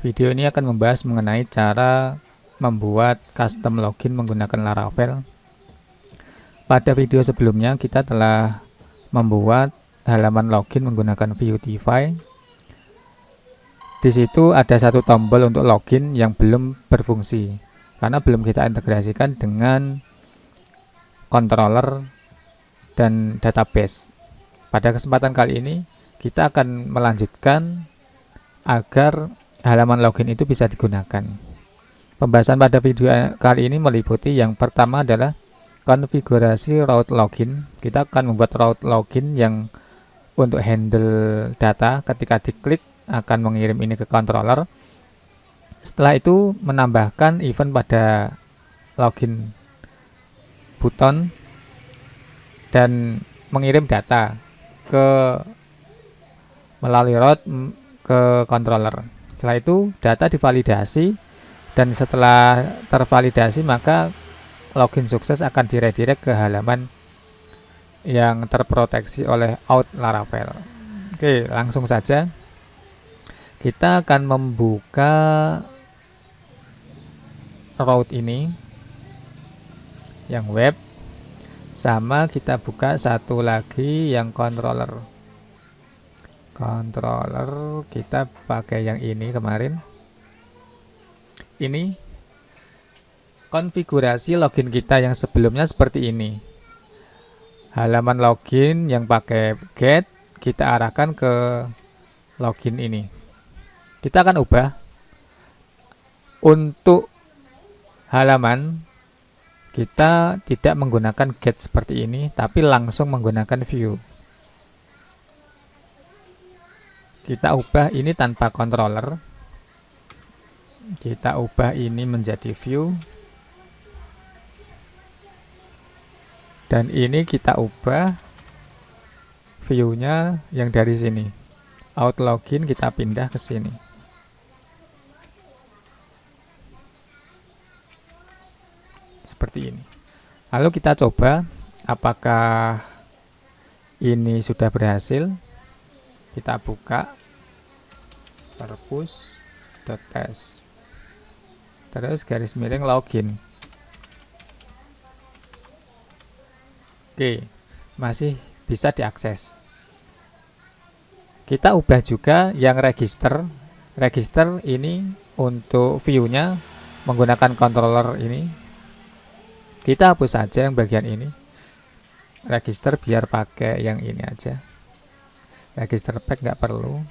Video ini akan membahas mengenai cara membuat custom login menggunakan Laravel. Pada video sebelumnya kita telah membuat halaman login menggunakan Vuetify. Di situ ada satu tombol untuk login yang belum berfungsi karena belum kita integrasikan dengan controller dan database. Pada kesempatan kali ini kita akan melanjutkan agar halaman login itu bisa digunakan. Pembahasan pada video kali ini meliputi yang pertama adalah konfigurasi route login. Kita akan membuat route login yang untuk handle data ketika diklik akan mengirim ini ke controller. Setelah itu menambahkan event pada login button dan mengirim data melalui route ke controller. Setelah itu data divalidasi dan setelah tervalidasi maka login sukses akan diredirect ke halaman yang terproteksi oleh Out Laravel. Oke, langsung saja kita akan membuka route ini yang web, sama kita buka satu lagi yang controller kita pakai yang ini kemarin. Ini konfigurasi login kita yang sebelumnya seperti ini. Halaman login yang pakai get kita arahkan ke login ini. Kita akan ubah untuk halaman, kita tidak menggunakan get seperti ini, tapi langsung menggunakan view. Kita ubah ini tanpa controller. Kita ubah ini menjadi view. Dan ini kita ubah view-nya yang dari sini. Out login kita pindah ke sini. Seperti ini. Lalu kita coba apakah ini sudah berhasil. Kita buka purpose.test, terus garis miring login. Oke, masih bisa diakses. Kita ubah juga yang register ini untuk view-nya menggunakan controller ini. Kita hapus saja yang bagian ini. Register biar pakai yang ini aja. Register pack nggak perlu.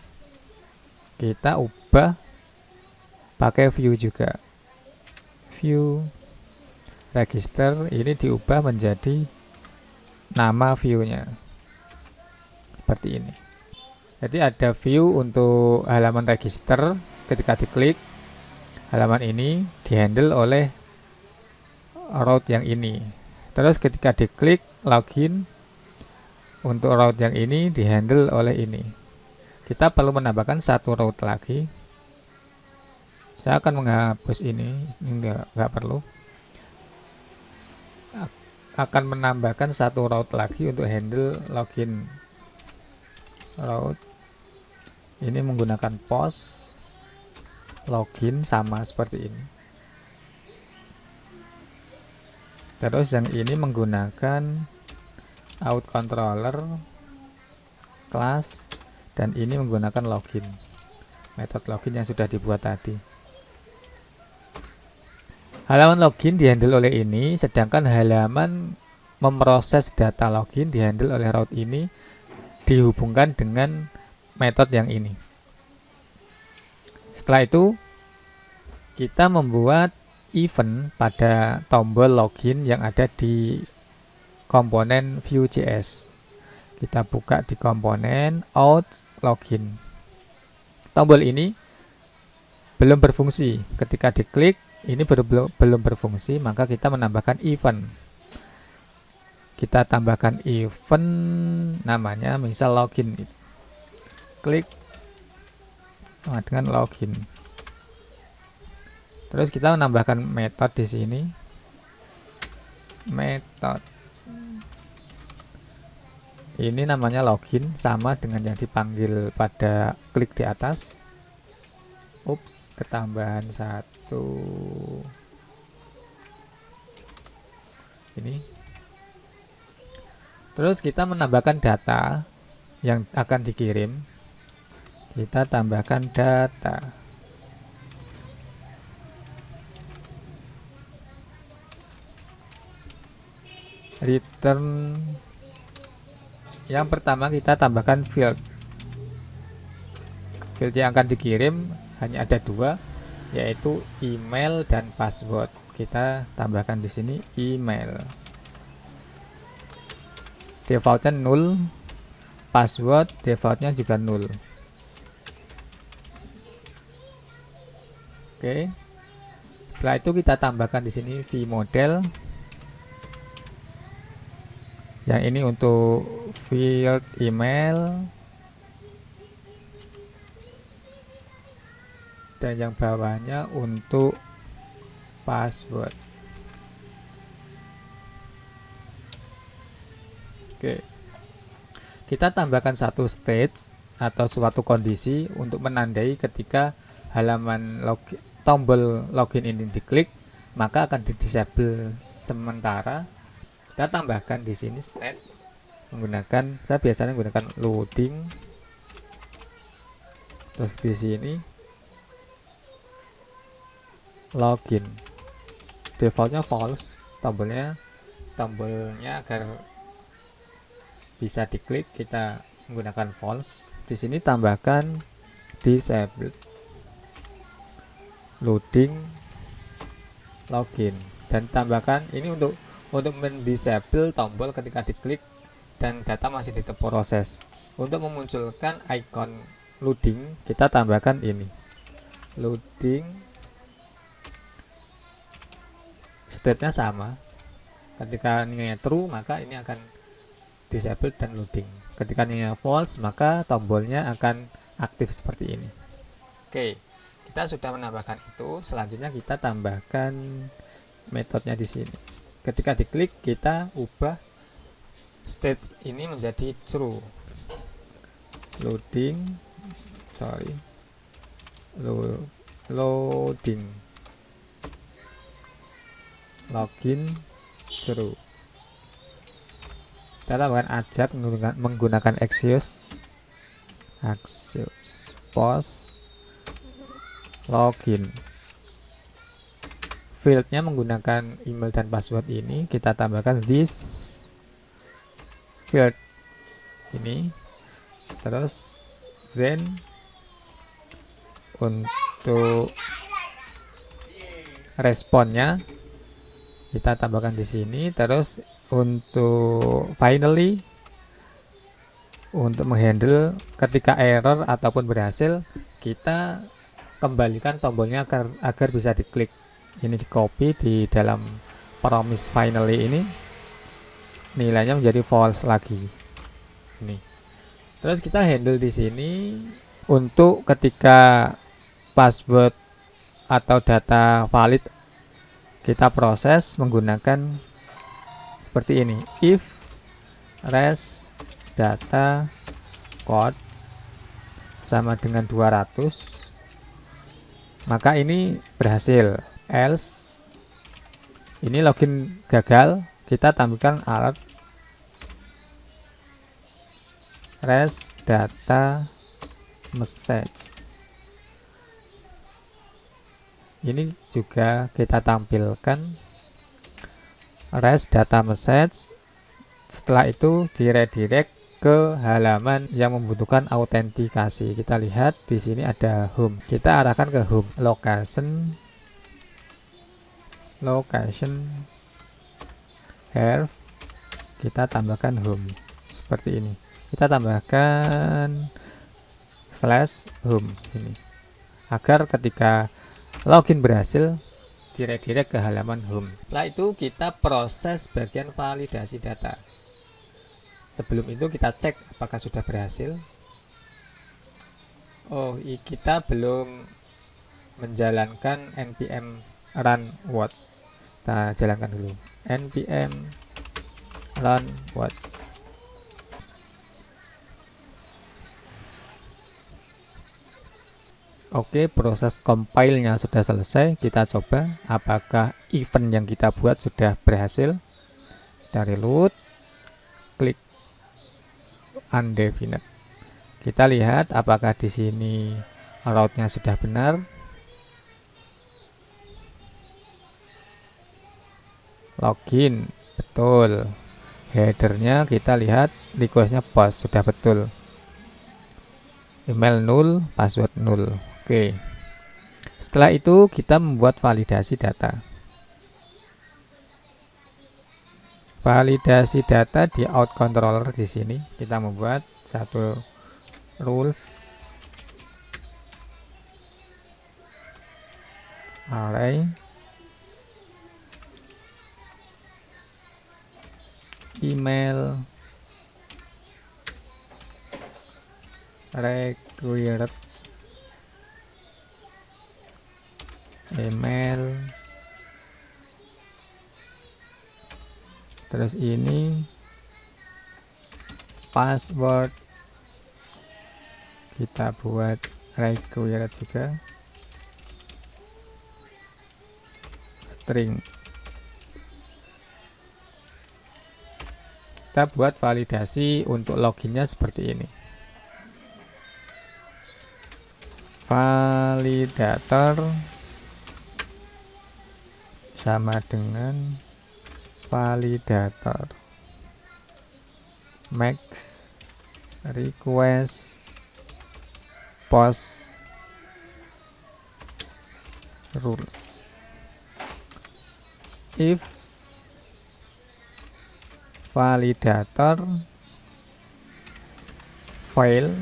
Kita ubah pakai view juga. View register ini diubah menjadi nama view-nya. Seperti ini. Jadi ada view untuk halaman register. Ketika diklik, halaman ini dihandle oleh route yang ini. Terus ketika diklik login, untuk route yang ini dihandle oleh ini. Kita perlu menambahkan satu route lagi. Saya akan menghapus ini nggak perlu. Akan menambahkan satu route lagi untuk handle login route. Ini menggunakan post login sama seperti ini. Terus yang ini menggunakan out controller class dan ini menggunakan login, metode login yang sudah dibuat tadi. Halaman login dihandle oleh ini, sedangkan halaman memproses data login dihandle oleh route ini, dihubungkan dengan metode yang ini. Setelah itu kita membuat event pada tombol login yang ada di komponen Vue.js. Kita buka di komponen out login. Tombol ini belum berfungsi. Ketika diklik ini belum berfungsi, maka kita menambahkan event. Kita tambahkan event namanya misal login. Klik dengan login. Terus kita menambahkan metode di sini. Metode ini namanya login, sama dengan yang dipanggil pada klik di atas. Ups, ketambahan satu. Ini. Terus kita menambahkan data yang akan dikirim. Kita tambahkan data. Return. Yang pertama kita tambahkan field. Field yang akan dikirim hanya ada dua, yaitu email dan password. Kita tambahkan di sini email. Defaultnya 0, password defaultnya juga 0. Oke. Setelah itu kita tambahkan di sini vModel. Yang ini untuk field email. Dan yang bawahnya untuk password. Oke. Kita tambahkan satu stage atau suatu kondisi untuk menandai ketika halaman tombol login ini diklik, maka akan di-disable sementara. Kita tambahkan di sini state menggunakan, saya biasanya menggunakan loading. Terus di sini login. Defaultnya false, tombolnya agar bisa diklik kita menggunakan false. Di sini tambahkan disable. Loading login dan tambahkan ini untuk mendisable tombol ketika diklik dan data masih diproses. Untuk memunculkan icon loading kita tambahkan ini loading. State-nya sama. Ketika nilainya true maka ini akan disable dan loading. Ketika nilainya false maka tombolnya akan aktif seperti ini. Oke. Kita sudah menambahkan itu, selanjutnya kita tambahkan metodenya di sini. Ketika diklik kita ubah state ini menjadi true. Loading, loading, login true. Kita tambahkan ajak menggunakan Axios, post, login. Fieldnya menggunakan email dan password ini kita tambahkan this field ini. Terus then untuk responnya kita tambahkan di sini. Terus untuk finally, untuk menghandle ketika error ataupun berhasil, kita kembalikan tombolnya agar bisa diklik. Ini di copy di dalam promise finally ini, nilainya menjadi false lagi. Ini. Terus kita handle di sini untuk ketika password atau data valid kita proses menggunakan seperti ini. If res data code sama dengan 200 maka ini berhasil. Else ini login gagal, kita tampilkan alert res data message. Ini juga kita tampilkan res data message. Setelah itu diredirect ke halaman yang membutuhkan autentikasi. Kita lihat di sini ada home. Kita arahkan ke home. Location here. Kita tambahkan home seperti ini. Kita tambahkan /home ini agar ketika login berhasil diredirect ke halaman home. Setelah itu kita proses bagian validasi data. Sebelum itu kita cek apakah sudah berhasil. Oh, kita belum menjalankan npm run watch. Kita jalankan dulu. npm run watch. Oke, proses compile-nya sudah selesai. Kita coba apakah event yang kita buat sudah berhasil. Kita reload, klik undefinite. Kita lihat apakah di sini route-nya sudah benar. Login, betul. Headernya kita lihat request-nya post, sudah betul. Email 0, password 0. Oke. Setelah itu kita membuat validasi data. Validasi data di out controller di sini kita membuat satu rules array email required email, terus ini password kita buat required juga, string. Kita buat validasi untuk loginnya seperti ini. Validator sama dengan validator max request post rules. If validator fail,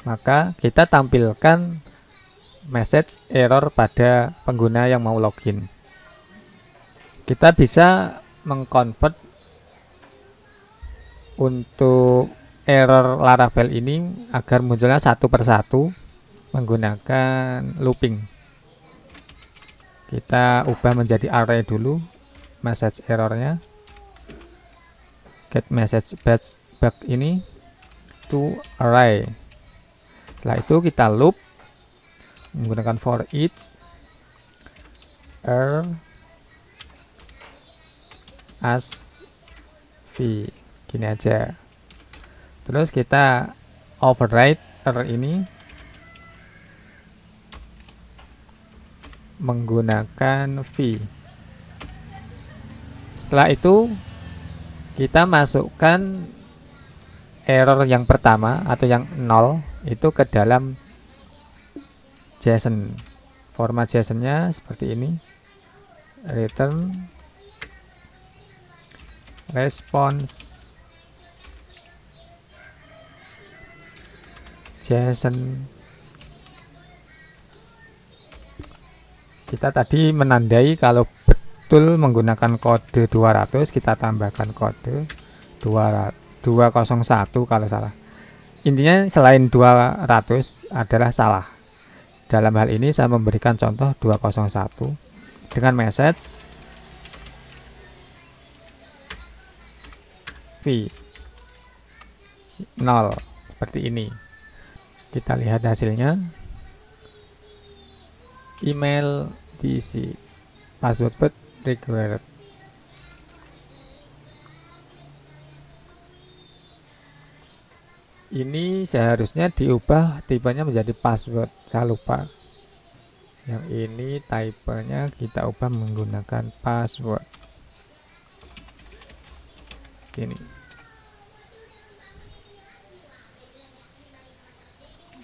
maka kita tampilkan message error pada pengguna yang mau login. Kita bisa mengconvert untuk error Laravel ini agar munculnya satu persatu menggunakan looping. Kita ubah menjadi array dulu message errornya. Get message batch bug ini to array. Setelah itu kita loop menggunakan for each as v, gini aja. Terus kita override error ini menggunakan v. Setelah itu kita masukkan error yang pertama atau yang 0 itu ke dalam JSON. Format JSON-nya seperti ini. Return response JSON. Kita tadi menandai kalau betul menggunakan kode 200, kita tambahkan kode 201 kalau salah. Intinya selain 200 adalah salah. Dalam hal ini saya memberikan contoh 201 dengan message v 0 seperti ini. Kita lihat hasilnya. Email diisi, password required. Ini seharusnya diubah tipenya menjadi password, saya lupa. Yang ini tipenya kita ubah menggunakan password. Ini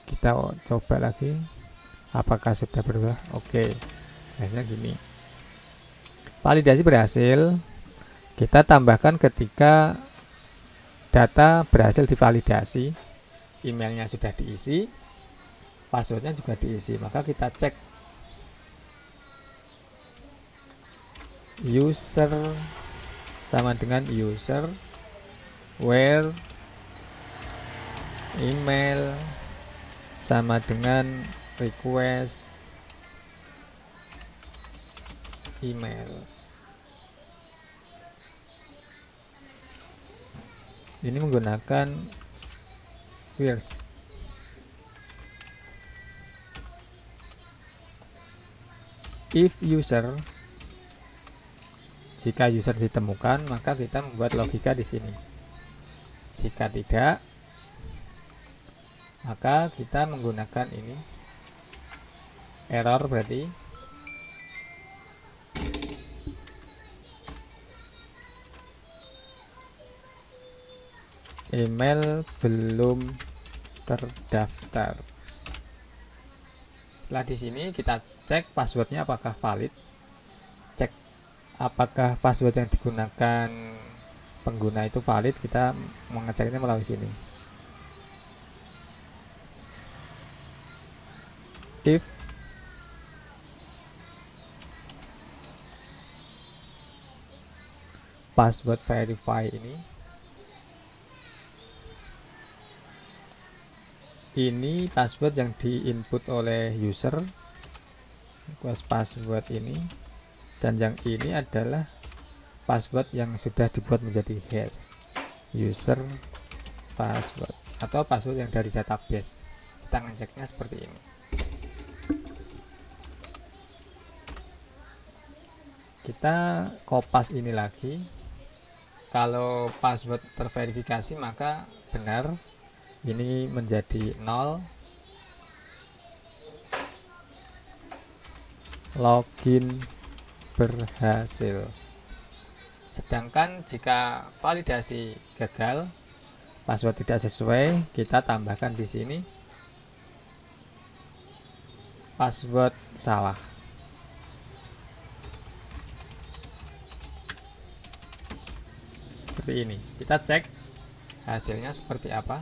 kita coba lagi apakah sudah berubah. Oke, hasilnya gini. Validasi berhasil. Kita tambahkan ketika data berhasil divalidasi, emailnya sudah diisi, passwordnya juga diisi. Maka kita cek user sama dengan user where email sama dengan request email. Ini menggunakan first. If user, jika user ditemukan, maka kita membuat logika di sini. Jika tidak, maka kita menggunakan ini error, berarti email belum terdaftar. Setelah di sini kita cek passwordnya apakah valid, cek apakah password yang digunakan pengguna itu valid. Kita mengeceknya melalui sini. If password verify ini password yang diinput oleh user, request password ini, dan yang ini adalah password yang sudah dibuat menjadi hash, user password, atau password yang dari database. Kita ngeceknya seperti ini. Kita kopas ini lagi. Kalau password terverifikasi maka benar, ini menjadi 0, login berhasil. Sedangkan jika validasi gagal, password tidak sesuai, kita tambahkan di sini password salah. Seperti ini. Kita cek hasilnya seperti apa.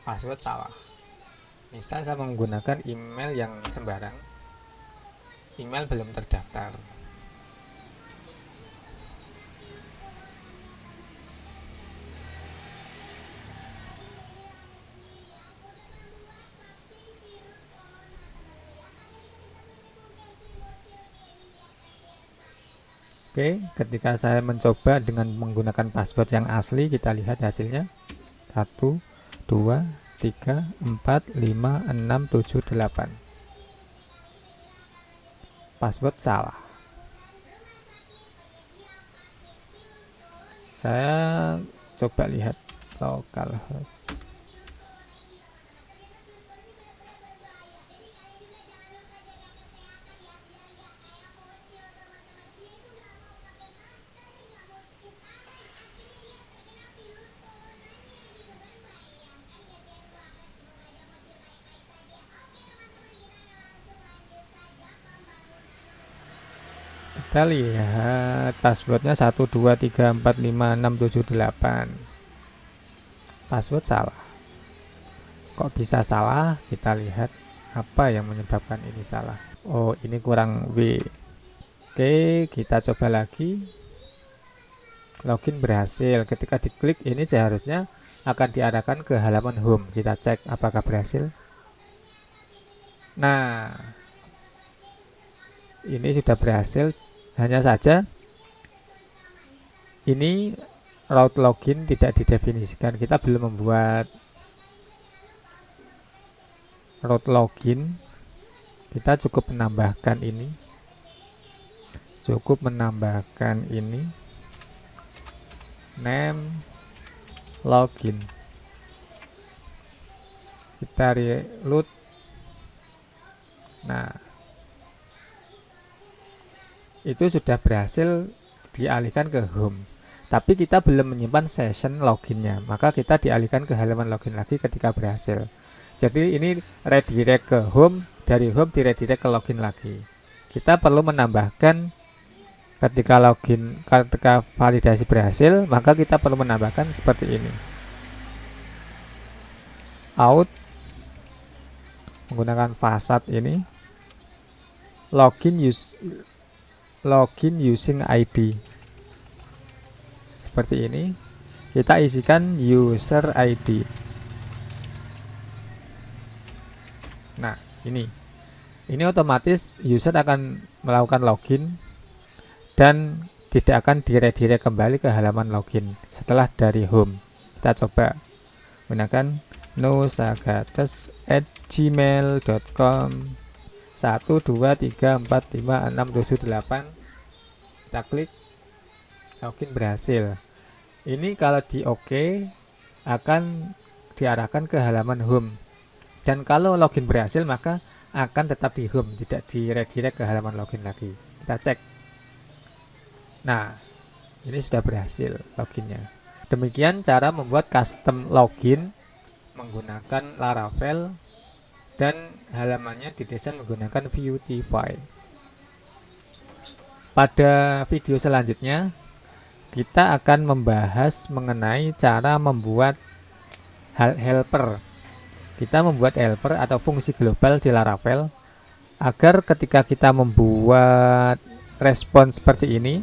Password salah. Misal saya menggunakan email yang sembarang, email belum terdaftar. Oke, ketika saya mencoba dengan menggunakan password yang asli, kita lihat hasilnya 1, 2, 3, 4, 5, 6, 7, 8. Password salah. Saya coba lihat localhost. Kita lihat passwordnya 1, 2, 3, 4, 5, 6, 7, 8. Password salah. Kok bisa salah? Kita lihat apa yang menyebabkan ini salah. Oh, ini kurang W. Oke, kita coba lagi. Login berhasil. Ketika diklik ini seharusnya akan diarahkan ke halaman home. Kita cek apakah berhasil. Nah, ini sudah berhasil. Hanya saja ini route login tidak didefinisikan. Kita belum membuat route login. Kita cukup menambahkan ini. Name login. Kita reload. Nah, itu sudah berhasil dialihkan ke home, tapi kita belum menyimpan session loginnya, maka kita dialihkan ke halaman login lagi ketika berhasil. Jadi ini redirect ke home, dari home diredirect ke login lagi. Kita perlu menambahkan ketika validasi berhasil, maka kita perlu menambahkan seperti ini. Out menggunakan fasad ini, login using ID. seperti ini. Kita isikan user ID. Nah, ini otomatis user akan melakukan login dan tidak akan redirect kembali ke halaman login setelah dari home. Kita coba gunakan nosagates@gmail.com 123456778. Kita klik login berhasil. Ini kalau di OK akan diarahkan ke halaman home. Dan kalau login berhasil maka akan tetap di home, tidak di redirect ke halaman login lagi. Kita cek. Nah, ini sudah berhasil loginnya. Demikian cara membuat custom login menggunakan Laravel dan halamannya didesain menggunakan Vuetify. Pada video selanjutnya kita akan membahas mengenai cara membuat helper. Kita membuat helper atau fungsi global di Laravel agar ketika kita membuat respon seperti ini,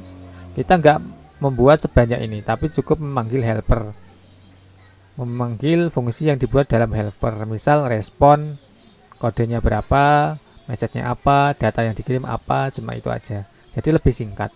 kita nggak membuat sebanyak ini, tapi cukup memanggil helper. Memanggil fungsi yang dibuat dalam helper. Misal respon, kodenya berapa, message-nya apa, data yang dikirim apa, cuma itu aja. Jadi lebih singkat.